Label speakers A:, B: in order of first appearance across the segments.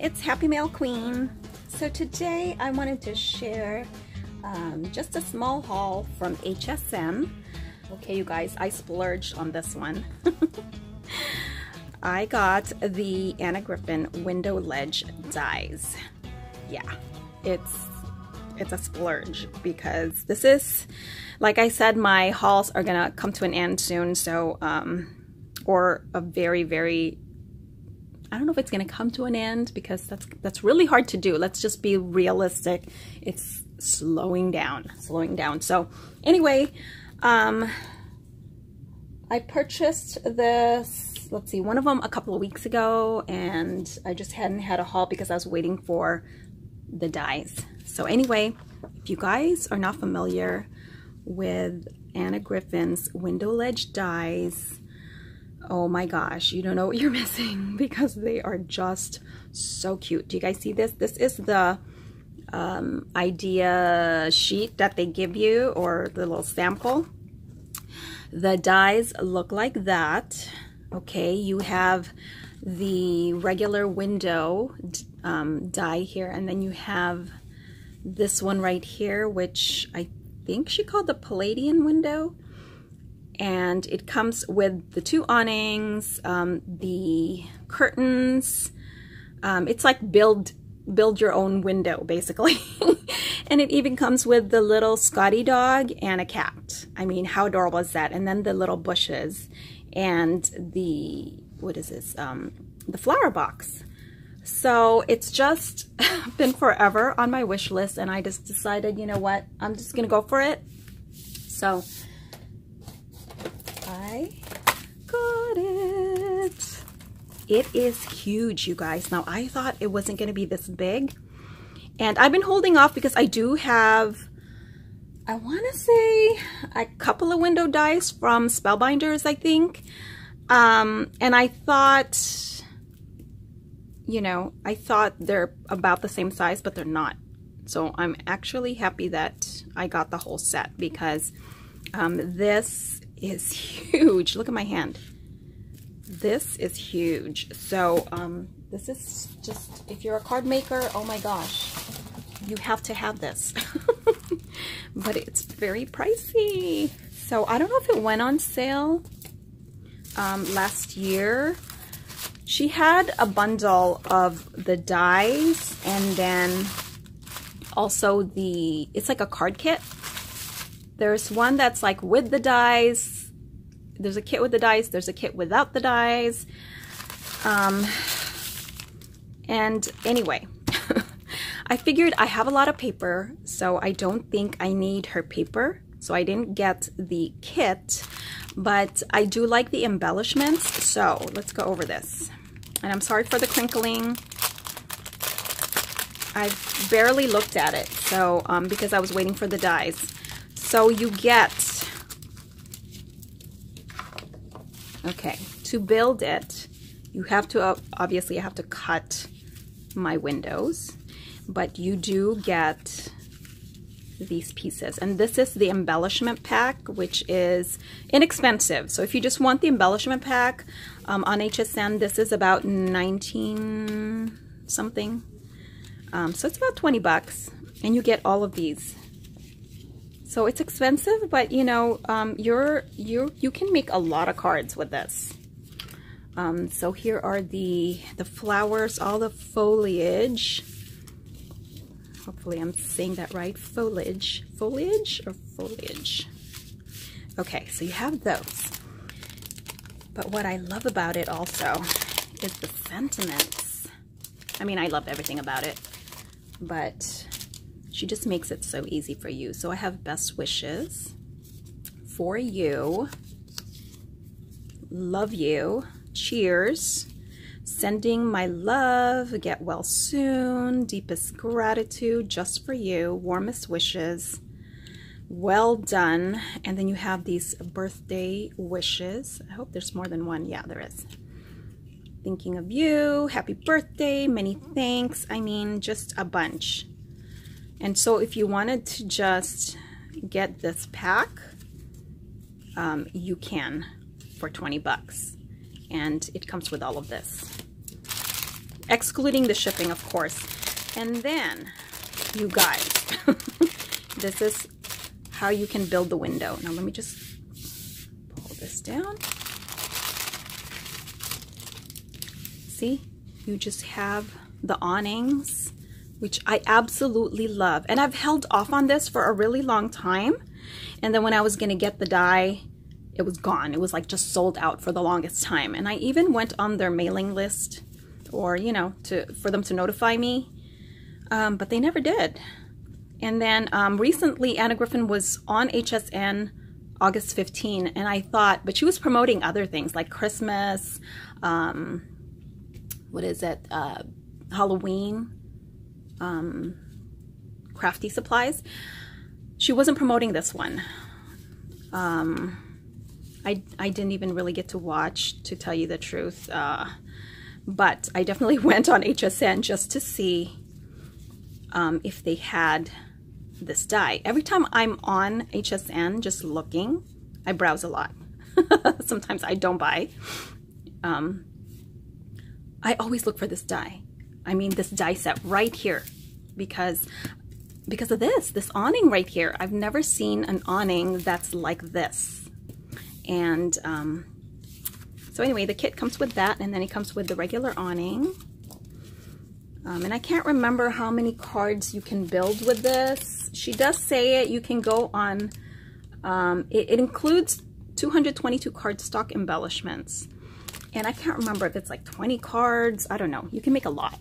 A: it's Happy Mail Queen. So today I wanted to share just a small haul from HSN. Okay, you guys, I splurged on this one. I got the Anna Griffin window ledge dies. Yeah, it's a splurge because this is, like I said, my hauls are gonna come to an end soon. So, or a very, I don't know if it's gonna come to an end because that's really hard to do. Let's just be realistic. It's slowing down. So anyway, I purchased this, let's see, one of them a couple of weeks ago, and I just hadn't had a haul because I was waiting for the dies. So anyway, if you guys are not familiar with Anna Griffin's window ledge dies, oh my gosh, you don't know what you're missing because they are just so cute. Do you guys see this? This is the idea sheet that they give you, or the little sample. The dies look like that. Okay, you have the regular window die here, and then you have this one right here, which I think she called the Palladian window. And it comes with the two awnings, the curtains. It's like build your own window, basically. And it even comes with the little Scotty dog and a cat. I mean, how adorable is that? And then the little bushes and the, what is this? The flower box. So it's just been forever on my wish list, and I just decided, you know what? I'm just gonna go for it. So I got it. It is huge, you guys. Now, I thought it wasn't going to be this big, and I've been holding off because I do have, I want to say, a couple of window dies from Spellbinders, I think. And I thought, you know, I thought they're about the same size, but they're not. So I'm actually happy that I got the whole set because this is huge. Look at my hand. This is huge. So this is just, if you're a card maker, oh my gosh, you have to have this. But it's very pricey. So I don't know if it went on sale last year. She had a bundle of the dies, and then also the, it's like a card kit. There's one that's like with the dies. There's a kit with the dies. There's a kit without the dies. And anyway, I figured I have a lot of paper, so I don't think I need her paper. So I didn't get the kit, but I do like the embellishments. So let's go over this. And I'm sorry for the crinkling. I barely looked at it, so because I was waiting for the dies. So you get, okay, to build it, you have to, obviously I have to cut my windows, but you do get these pieces. And this is the embellishment pack, which is inexpensive. So if you just want the embellishment pack on HSN, this is about 19 something. So it's about 20 bucks, and you get all of these. So it's expensive, but you know, you can make a lot of cards with this. So here are the flowers, all the foliage. Hopefully I'm saying that right. Foliage or foliage. Okay, so you have those. But what I love about it also is the sentiments. I mean, I love everything about it, but she just makes it so easy for you. So I have best wishes for you. Love you. Cheers. Sending my love. Get well soon. Deepest gratitude just for you. Warmest wishes. Well done. And then you have these birthday wishes. I hope there's more than one. Yeah, there is. Thinking of you. Happy birthday. Many thanks. I mean, just a bunch. And so if you wanted to just get this pack, you can for 20 bucks. And it comes with all of this. excluding the shipping, of course. And then, you guys, this is how you can build the window. Now let me just pull this down. See, you just have the awnings, which I absolutely love. And I've held off on this for a really long time. And then when I was gonna get the die, it was gone. It was like just sold out for the longest time. And I even went on their mailing list, or, you know, for them to notify me. But they never did. And then recently Anna Griffin was on HSN August 15, and I thought, but she was promoting other things like Christmas, what is it, Halloween, crafty supplies. She wasn't promoting this one. I didn't even really get to watch, to tell you the truth, but I definitely went on HSN just to see if they had this die. Every time I'm on HSN just looking, I browse a lot. Sometimes I don't buy. I always look for this die. I mean, this die set right here, because of this awning right here. I've never seen an awning that's like this. And so anyway, the kit comes with that, and then it comes with the regular awning. And I can't remember how many cards you can build with this. She does say it. You can go on, it includes 222 cardstock embellishments. And I can't remember if it's like 20 cards. I don't know. You can make a lot.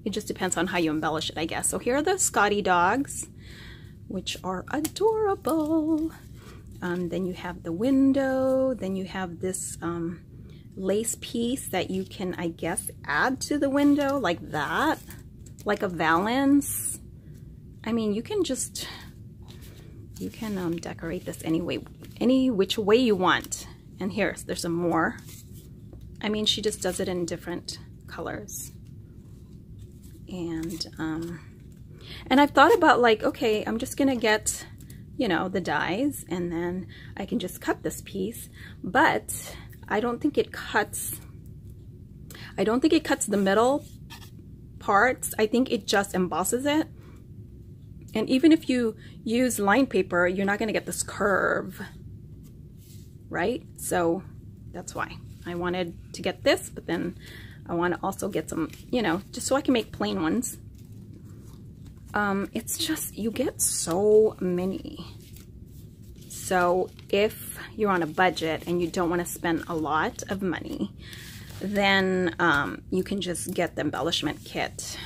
A: It just depends on how you embellish it, I guess. So here are the Scotty dogs, which are adorable. Then you have the window. Then you have this lace piece that you can, I guess, add to the window like that, like a valance. I mean, you can decorate this any which way you want. And there's some more. I mean, she just does it in different colors. And I've thought about, like, okay, I'm just gonna get, you know, the dies, and then I can just cut this piece, but I don't think it cuts the middle parts. I think it just embosses it. And even if you use line paper, you're not gonna get this curve, right? So that's why I wanted to get this, but then I want to also get some, you know, just so I can make plain ones. It's just, you get so many. So if you're on a budget and you don't want to spend a lot of money, then you can just get the embellishment kit.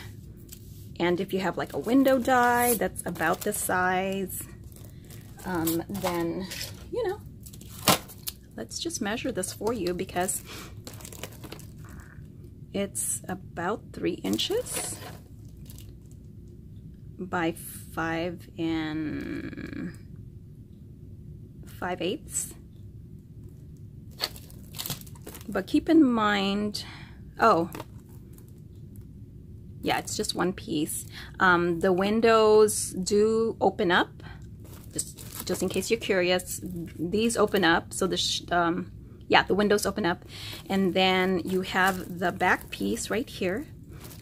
A: And if you have like a window die that's about this size, then, you know, let's just measure this for you, because it's about 3 inches by 5 5/8. But keep in mind, oh, yeah, it's just one piece. The windows do open up, just in case you're curious. These open up, so yeah, the windows open up, and then you have the back piece right here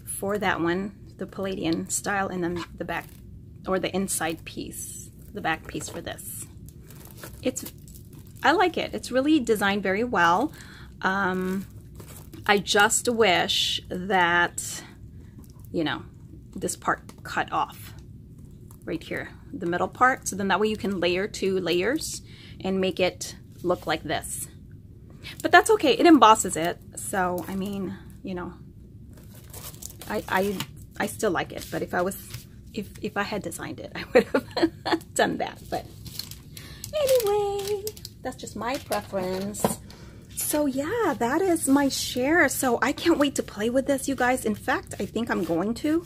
A: for that one, the Palladian style, and then the back, or the inside piece, the back piece for this. I like it. It's really designed very well. I just wish that, you know, this part cut off right here, the middle part, so then that way you can layer 2 layers and make it look like this. But that's okay, it embosses it, so I mean, you know, I still like it. But if I had designed it, I would have done that. But anyway, that's just my preference. So yeah, that is my share. So I can't wait to play with this, you guys. In fact, I think I'm going to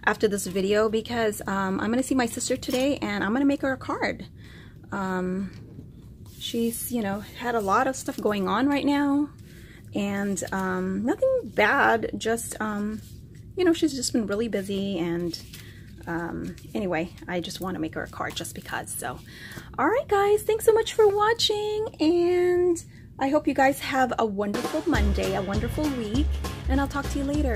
A: after this video, because I'm going to see my sister today, and I'm going to make her a card. She's, you know, had a lot of stuff going on right now, and nothing bad, just, you know, she's just been really busy, and anyway, I just want to make her a card just because. So, all right, guys, thanks so much for watching, and I hope you guys have a wonderful Monday, a wonderful week, and I'll talk to you later.